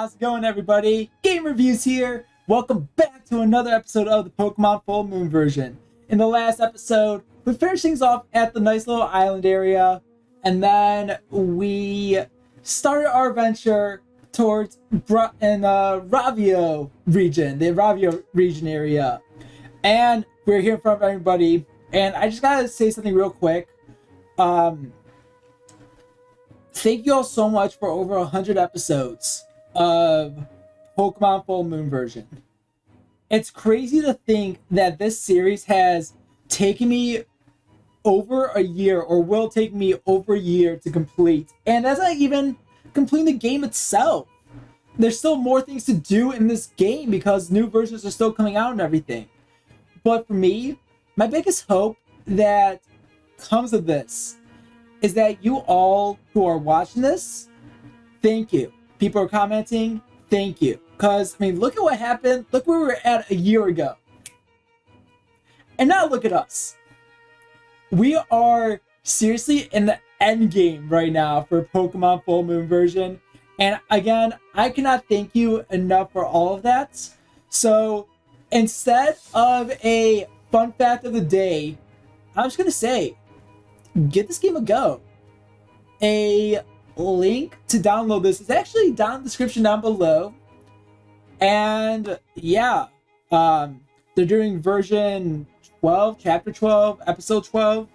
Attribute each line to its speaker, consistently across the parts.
Speaker 1: How's it going, everybody? Game Reviews here. Welcome back to another episode of the Pokemon Full Moon version. In the last episode, we finished things off at the nice little island area, and then we started our adventure towards Ravio region, the Ravio region area. And we're hearing from everybody, and I just gotta say something real quick. Thank you all so much for over 100 episodes of Pokemon Full Moon version. It's crazy to think that this series has taken me over a year, or will take me over a year to complete. And that's not even completing the game itself. There's still more things to do in this game because new versions are still coming out and everything. But for me, my biggest hope that comes of this is that you all who are watching this, thank you. People are commenting, thank you. Because, I mean, look at what happened. Look where we were at a year ago. And now look at us. We are seriously in the end game right now for Pokemon Full Moon version. And again, I cannot thank you enough for all of that. So instead of a fun fact of the day, I'm just going to say, give this game a go. A link to download this is actually down in the description down below. And yeah, they're doing version 12, chapter 12, episode 12.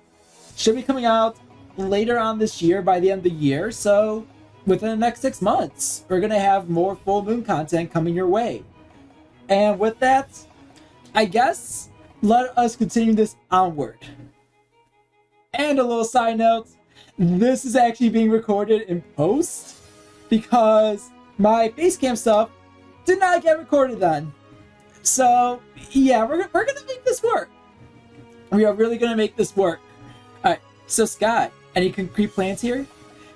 Speaker 1: Should be coming out later on this year, by the end of the year. So within the next 6 months, we're going to have more Full Moon content coming your way. And with that, I guess, let us continue this onward. And a little side note, this is actually being recorded in post because my facecam stuff did not get recorded then. So yeah, we're gonna make this work. We are really gonna make this work. Alright, so Sky, any concrete plans here?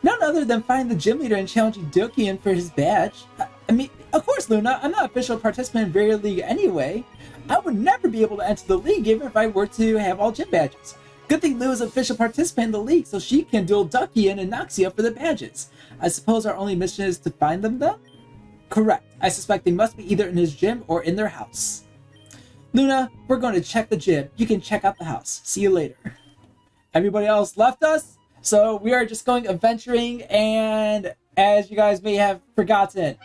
Speaker 1: None other than find the gym leader and challenging Dokian for his badge. I mean, of course, Luna, I'm not an official participant in Very League anyway. I would never be able to enter the league even if I were to have all gym badges. Good thing Lou is an official participant in the league, so she can duel Duckian and Noxia for the badges. I suppose our only mission is to find them, though? Correct. I suspect they must be either in his gym or in their house. Luna, we're going to check the gym. You can check out the house. See you later. Everybody else left us, so we are just going adventuring, and as you guys may have forgotten,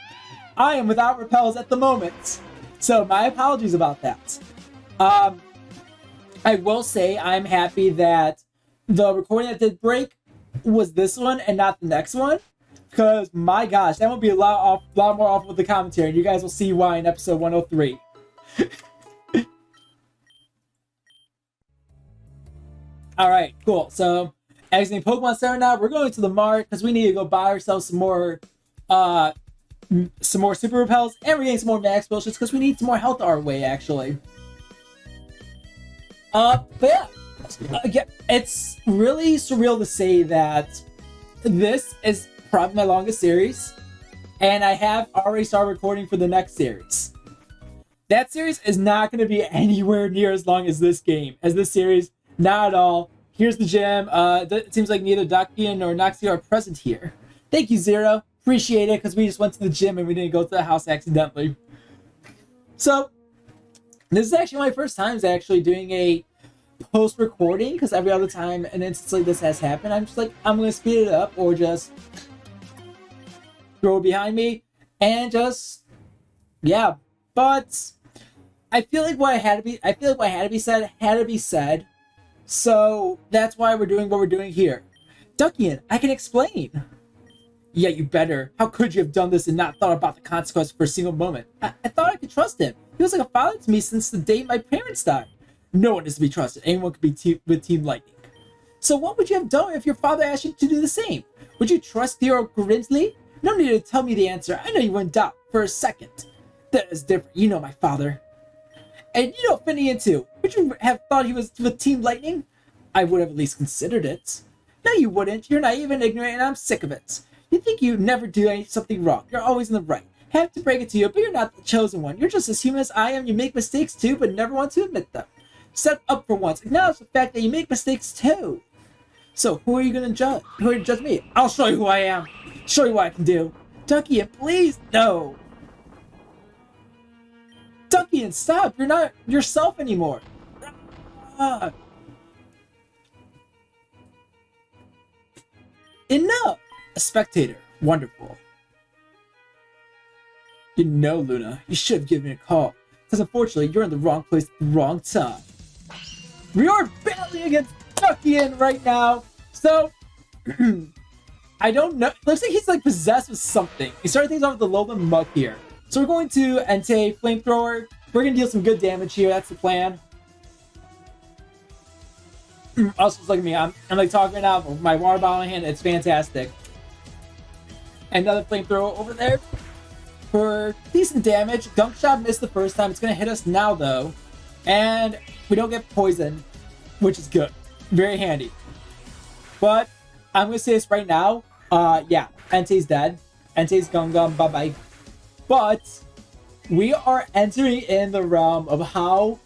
Speaker 1: I am without repels at the moment. So my apologies about that. I will say I'm happy that the recording that did break was this one and not the next one. Because, my gosh, that would be a lot more off with the commentary. You guys will see why in episode 103. Alright, cool. So, exiting Pokemon Center now. We're going to the mart because we need to go buy ourselves some more Super Repels. And we're getting some more Max Potions because we need some more health our way, actually. But yeah, again, it's really surreal to say that this is probably my longest series, and I have already started recording for the next series. That series is not going to be anywhere near as long as this game, as this series, not at all. Here's the gym. It seems like neither Dakian nor Noxia are present here. Thank you, Zero. Appreciate it, because we just went to the gym and we didn't go to the house accidentally. So, this is actually my first time actually doing a post-recording, because every other time an instance like this has happened, I'm just like, I'm going to speed it up or just throw it behind me and just, yeah. But I feel like what had to be said. So that's why we're doing what we're doing here. Duckian, I can explain. Yeah, you better. How could you have done this and not thought about the consequences for a single moment? I thought I could trust him. He was like a father to me since the day my parents died. No one is to be trusted. Anyone could be with Team Lightning. So what would you have done if your father asked you to do the same? Would you trust Hero Grimsley? No need to tell me the answer. I know you wouldn't doubt for a second. That is different. You know my father. And you know Finian too. Would you have thought he was with Team Lightning? I would have at least considered it. No, you wouldn't. You're naive and ignorant, and I'm sick of it. You think you never do something wrong. You're always in the right. Have to break it to you, but you're not the chosen one. You're just as human as I am. You make mistakes too, but never want to admit them. Step up for once. Acknowledge the fact that you make mistakes too. So who are you gonna judge? Who are you to judge me? I'll show you who I am. Show you what I can do. Ducky, please, no. Ducky, stop! You're not yourself anymore. Ah. Enough! A spectator. Wonderful. You know, Luna, you should have given me a call. Because unfortunately, you're in the wrong place at the wrong time. We are battling against Duckian right now. So, I don't know. Looks like he's like possessed with something. He's starting things off with the Lowland Muck here. So we're going to Entei Flamethrower. We're going to deal some good damage here. That's the plan. Also, look at me. I'm like talking right now with my water bottle in hand. It's fantastic. Another Flamethrower over there for decent damage. Gunk Shot missed the first time. It's going to hit us now, though. And we don't get poisoned, which is good. Very handy. But I'm going to say this right now. Yeah, Entei's dead. Entei's gone, bye-bye. But we are entering in the realm of how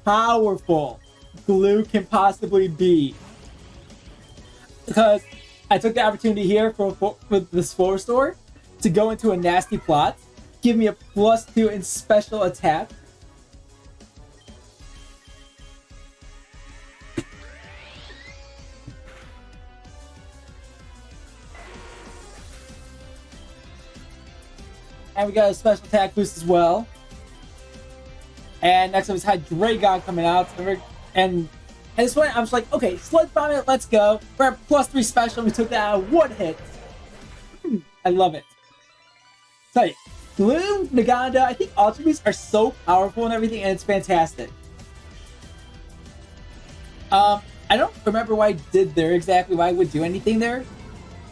Speaker 1: powerful glue can possibly be. Because I took the opportunity here with this floor store to go into a nasty plot. Give me a +2 in special attack. And we got a special attack boost as well. And next up is Hydreigon coming out. And at this point, I was like, okay, Sludge Bomb it, let's go. We're at +3 special. We took that out of one hit. I love it. Tell you, Glue, Naganda, I think Ultra Beasts are so powerful and everything, and it's fantastic. I don't remember why I did there exactly, why I would do anything there.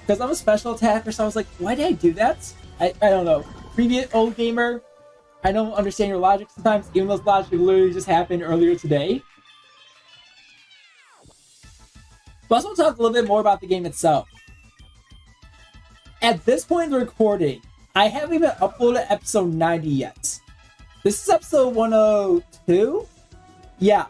Speaker 1: Because I'm a special attacker, so I was like, why did I do that? I don't know. Previous old gamer, I don't understand your logic sometimes, even though this logic literally just happened earlier today. But I also want to talk a little bit more about the game itself. At this point in the recording, I haven't even uploaded episode 90 yet. This is episode 102? Yeah.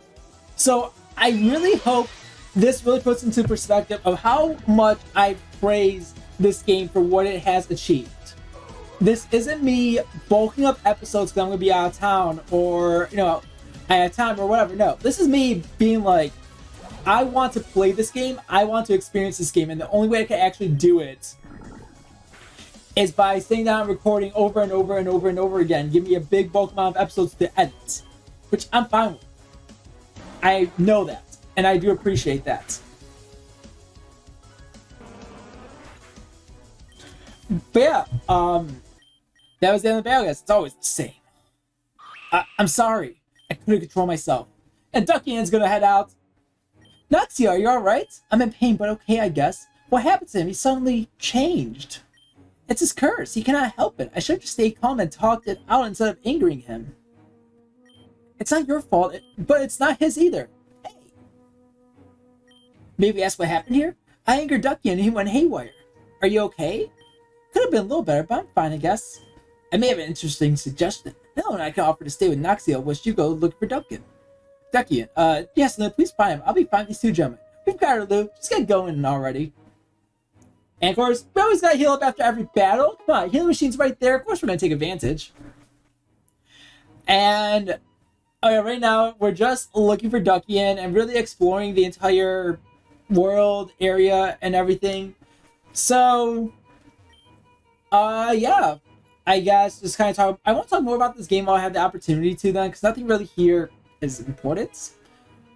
Speaker 1: So I really hope this really puts into perspective of how much I praise this game for what it has achieved. This isn't me bulking up episodes because I'm going to be out of town or, you know, I have time or whatever. No, this is me being like, I want to play this game. I want to experience this game. And the only way I can actually do it is by sitting down and recording over and over and over and over again. Give me a big bulk amount of episodes to edit, which I'm fine with. I know that, and I do appreciate that. But yeah, that was the end of the battle, guys. It's always the same. I'm sorry. I couldn't control myself. And Duckian's gonna head out. Nuxia, are you alright? I'm in pain, but okay, I guess. What happened to him? He suddenly changed. It's his curse. He cannot help it. I should have just stayed calm and talked it out instead of angering him. It's not your fault, but it's not his either. Hey. Maybe ask what happened here? I angered Duckian and he went haywire. Are you okay? Could have been a little better, but I'm fine, I guess. I may have an interesting suggestion. Helen and I can offer to stay with Noxia while you go look for Duckian. Duckian, yes, no, please find him. I'll be fine with these two gentlemen. We've got her, Lou. Just get going already. And of course, we always gotta heal up after every battle. Come on, healing machine's right there. Of course we're gonna take advantage. And right now, we're just looking for Duckian and really exploring the entire world, area, and everything. So, yeah. I guess just kind of talk. I won't talk more about this game while I have the opportunity to then, because nothing really here is important.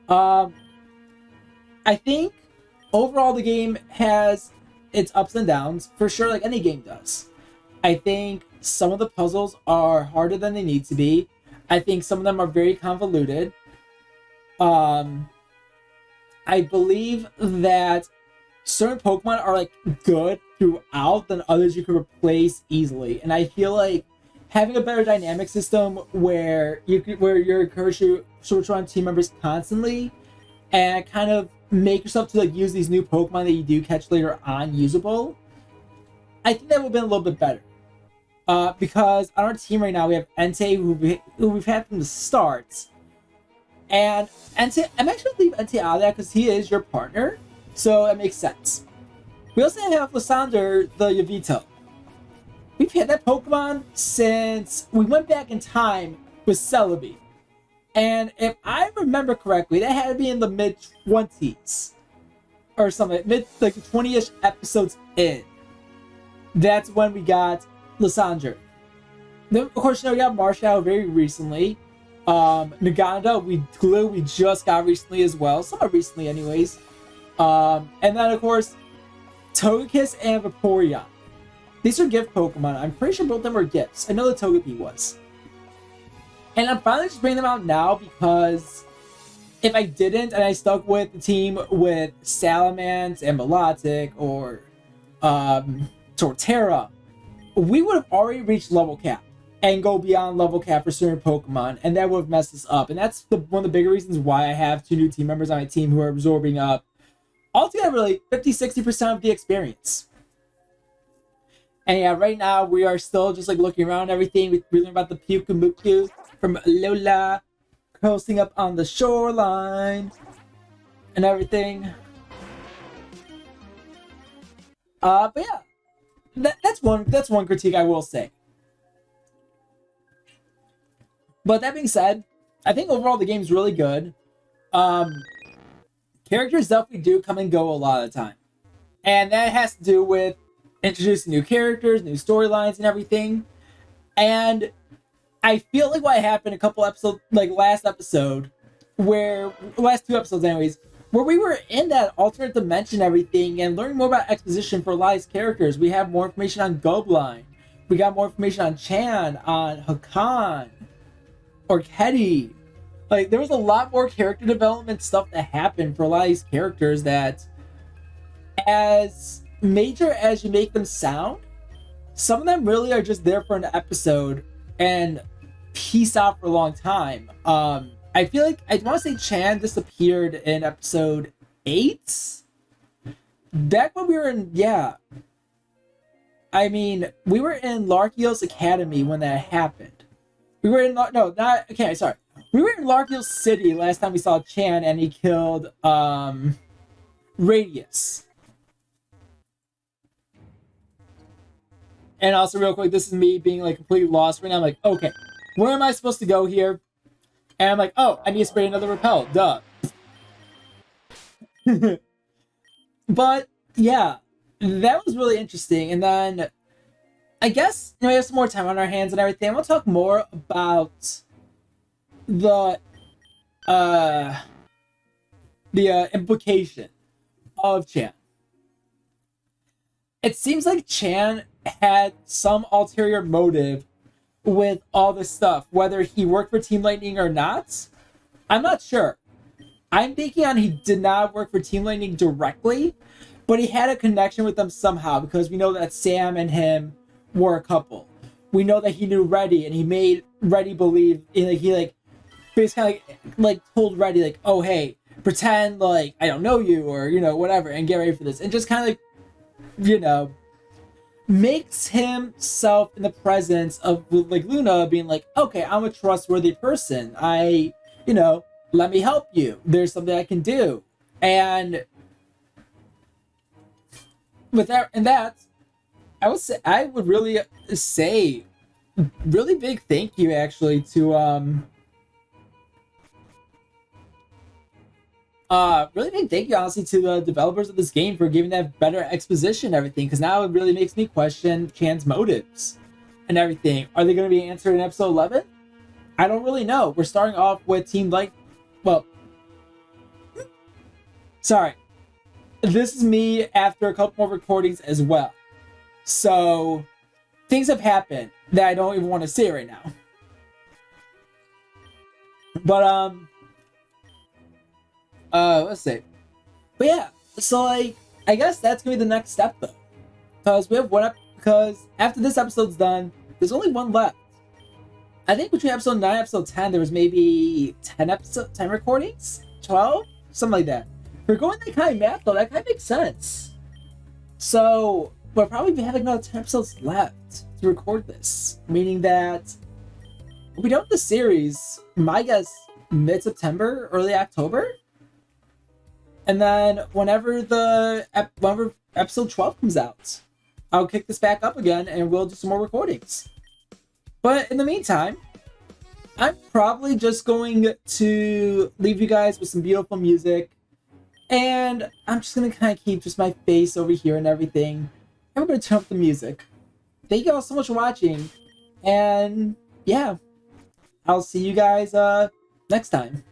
Speaker 1: I think overall the game has its ups and downs, for sure, like any game does. I think some of the puzzles are harder than they need to be. I think some of them are very convoluted. I believe that certain Pokemon are like good throughout than others you could replace easily, and I feel like having a better dynamic system where you're encouraged to switch on team members constantly and kind of make yourself to like use these new Pokemon that you do catch later on usable, I think that would have been a little bit better. Because on our team right now we have Entei, who we've had from the start, and Entei, I'm actually going to leave Entei out of that because he is your partner, so that makes sense. We also have Lysander, the Yavito. we've had that Pokemon since we went back in time with Celebi. And if I remember correctly, that had to be in the mid-20s. Or something, like 20-ish episodes in. That's when we got Lysandre. Then, of course, we got Marshall very recently. Naganda, we just got recently as well. Somewhat recently, anyways. And then, of course, Togekiss and Vaporeon. These are gift Pokemon. I'm pretty sure both of them were gifts. I know the Togepi was. And I'm finally just bringing them out now because if I didn't and I stuck with the team with Salamence and Milotic or Torterra, we would have already reached level cap and go beyond level cap for certain Pokemon, and that would have messed us up. And that's one of the bigger reasons why I have 2 new team members on my team who are absorbing up altogether really 50-60% of the experience. And yeah, right now we are still just like looking around everything. We learned about the Pyukumuku from Lola coasting up on the shoreline and everything. But yeah, that's one critique I will say. But that being said, I think overall the game's really good. Characters definitely do come and go a lot of the time. And that has to do with introducing new characters, new storylines, and everything. And I feel like what happened a couple episodes, like last 2 episodes anyways, where we were in that alternate dimension and everything and learning more about exposition for a lot of these characters. We have more information on Gobline. We got more information on Chan, on Hakan, or Ketty. Like, there was a lot more character development stuff that happened for a lot of these characters that, as major as you make them sound, some of them really are just there for an episode and peace out for a long time. I feel like, I want to say Chan disappeared in episode 8? Back when we were in, yeah. I mean, we were in Larkiel's Academy when that happened. We were in, we were in Larkiel City last time we saw Chan and he killed, Radius. And also, real quick, this is me being like completely lost right now. I'm like, okay, where am I supposed to go here? And I'm like, oh, I need to spray another repel. Duh. But yeah, that was really interesting. And then I guess we have some more time on our hands and everything. We'll talk more about the implication of Chan. It seems like Chan had some ulterior motive with all this stuff, whether he worked for Team Lightning or not. I'm not sure. I'm thinking on he did not work for Team Lightning directly, but he had a connection with them somehow because we know that Sam and him were a couple. We know that he knew Reddy and he made Reddy believe in, like, he like basically like told Reddy like, oh hey, pretend like I don't know you or whatever and get ready for this, and just kind of like makes himself in the presence of like Luna being like, okay, I'm a trustworthy person. Let me help you. There's something I can do. And with that, I would really say really big thank you actually to really big thank you, honestly, to the developers of this game for giving that better exposition and everything, because now it really makes me question Chan's motives and everything. Are they going to be answered in episode 11? I don't really know. We're starting off with Team Light. Well, sorry. This is me after a couple more recordings as well. So, things have happened that I don't even want to say right now. But, let's see. But yeah, so like, I guess that's gonna be the next step though. Because we have because after this episode's done, there's only one left. I think between episode 9 and episode 10, there was maybe 10 recordings? 12? Something like that. If we're going that kind of math though, that kind of makes sense. So, we'll probably have another 10 episodes left to record this. Meaning that we'll be done with the series, my guess, mid-September, early October? And then whenever episode 12 comes out, I'll kick this back up again and we'll do some more recordings. But in the meantime, I'm probably just going to leave you guys with some beautiful music. And I'm just going to kind of keep just my face over here and everything. And we're going to turn up the music. Thank you all so much for watching. And yeah, I'll see you guys next time.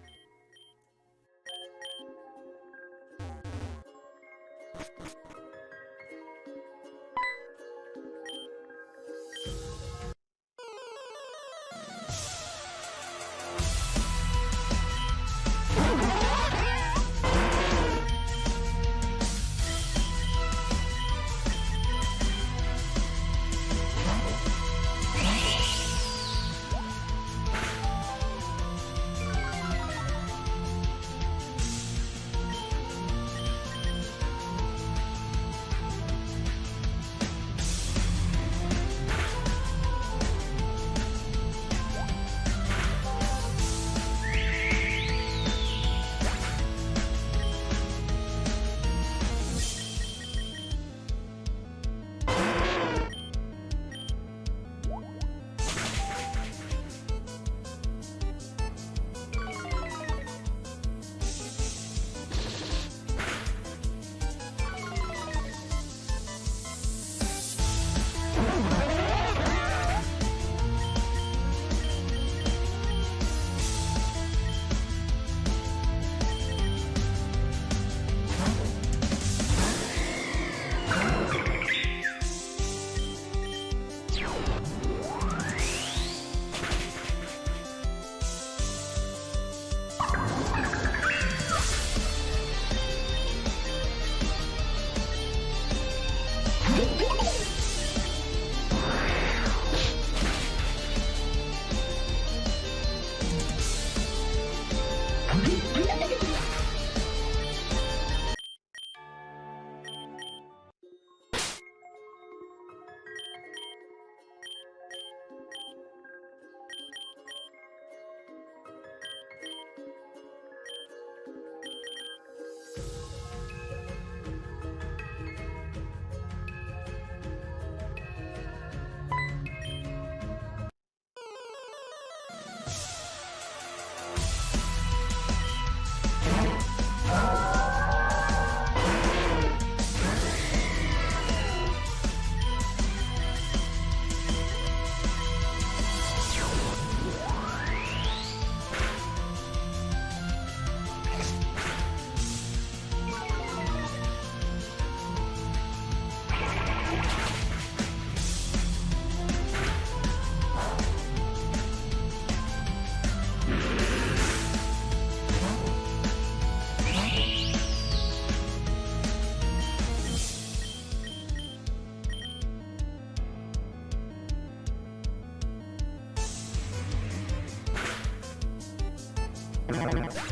Speaker 2: You